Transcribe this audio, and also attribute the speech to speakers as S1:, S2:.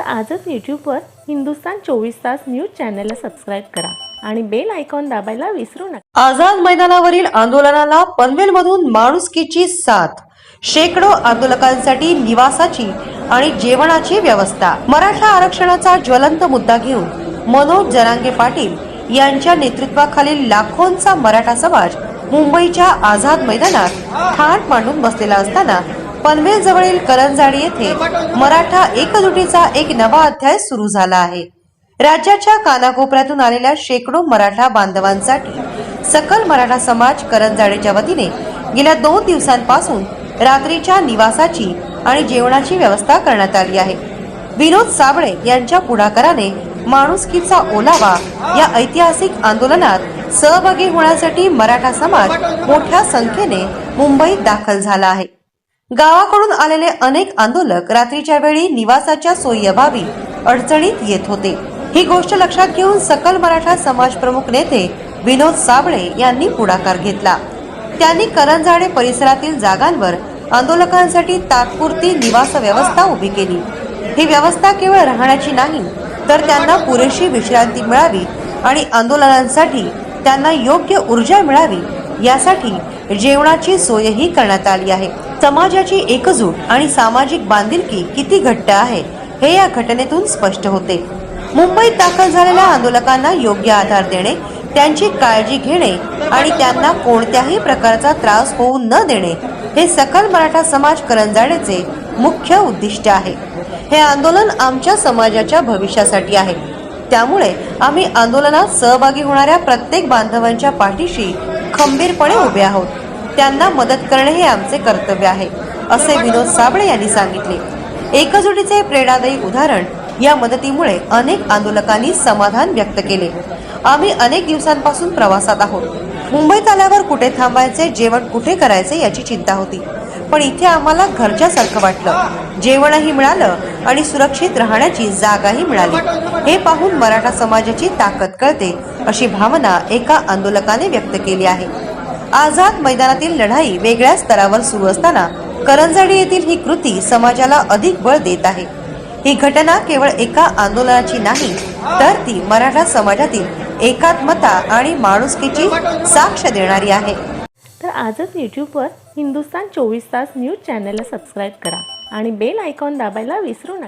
S1: तर आजच यूट्यूबवर हिंदुस्तान 24 तास न्यूज चॅनलला सबस्क्राईब करा आणि बेल आयकॉन दाबायला विसरू नका।
S2: आझाद मैदानावरील आंदोलनाला पनवेलमधून माणुसकीची साथ, शेकडो आंदोलकांसाठी निवासाची आणि जेवणाची व्यवस्था। मराठा आरक्षणाचा ज्वलंत मुद्दा घेऊन मनोज जरांगे पाटील यांच्या नेतृत्वाखालील लाखोंचा मराठा समाज मुंबईच्या आझाद मैदानात ठाण मांडून बसलेला असताना पनवेल जवळील करंजाडी येथे मराठा एकजुटीचा एक नवा अध्याय सुरू झाला आहे। राज्याच्या कानाकोपऱ्यातून आलेल्या शेकडो मराठा बांधवांसाठी सकल मराठा समाज करंजाडीच्या वतीने गेल्या 2 दिवसांपासून रात्रीच्या निवासाची आणि जेवणाची व्यवस्था करण्यात आली आहे। विनोद साबळे यांच्या पुढाकाराने माणुसकीचा ओलावा या ऐतिहासिक आंदोलनात सहभागी होण्यासाठी मराठा समाज मोठ्या संख्येने मुंबईत दाखल झाला आहे। गावाकडून आलेले अनेक आंदोलक रात्रीच्या वेळी निवासाच्या सोयीअभावी अडचणीत येत होते। ही गोष्ट लक्षात घेऊन सकल मराठा समाज प्रमुख नेते विनोद साबळे यांनी पुढाकार घेतला। त्यांनी करंजाडे परिसरातील जागांवर आंदोलकांसाठी तात्पुरती निवास व्यवस्था उभी केली। ही व्यवस्था केवळ राहण्याची नाही तर त्यांना पुरेशी विश्रांती मिळावी आणि आंदोलनांसाठी त्यांना योग्य ऊर्जा मिळावी यासाठी जेवणाची सोयही करण्यात आली आहे। समाजाची एकजूट आणि सामाजिक बांधिलकी किती घट्ट आहे हे या घटनेतून स्पष्ट होते। मुंबईत दाखल झालेल्या आंदोलकांना योग्य आधार देणे, त्यांची काळजी घेणे आणि त्यांना कोणत्याही प्रकारचा त्रास होऊ न देणे हे सकल मराठा समाज करंजाडेचे मुख्य उद्दिष्ट आहे। हे आंदोलन आमच्या समाजाच्या भविष्यासाठी आहे, त्यामुळे आम्ही आंदोलनात सहभागी होणाऱ्या प्रत्येक बांधवांच्या पाठीशी खंबीरपणे उभे आहोत। त्यांना मदत करणे हे आमचे कर्तव्य आहे, असे विनोद साबळे यांनी सांगितले। एकजुटीचे प्रेरणादायी उदाहरण या मदतीमुळे अनेक आंदोलकांनी समाधान व्यक्त केले। आम्ही अनेक दिवसांपासून प्रवासात आहोत। मुंबईत आल्यावर कुठे थांबायचे, जेवण कुठे करायचे याची चिंता होती, पण इथे आम्हाला घरच्यासारखं वाटलं। जेवणही मिळालं आणि सुरक्षित राहण्याची जागाही मिळाली। हे पाहून मराठा समाजाची ताकद कळते, अशी भावना एका आंदोलकाने व्यक्त केली आहे। आझाद मैदानातील लढाई वेगळ्या स्तरावर सुरू असताना करंजाडी येथील ही कृती समाजाला अधिक बळ देत आहे। ही घटना केवळ एका आंदोलनाची नाही तर ती मराठा समाजातील एकात्मता आणि माणुसकीची साक्ष देणारी आहे।
S1: तर आजच यूट्यूबवर हिंदुस्तान 24 तास न्यूज चॅनलला सबस्क्राईब करा आणि बेल आयकॉन दाबायला विसरू नका।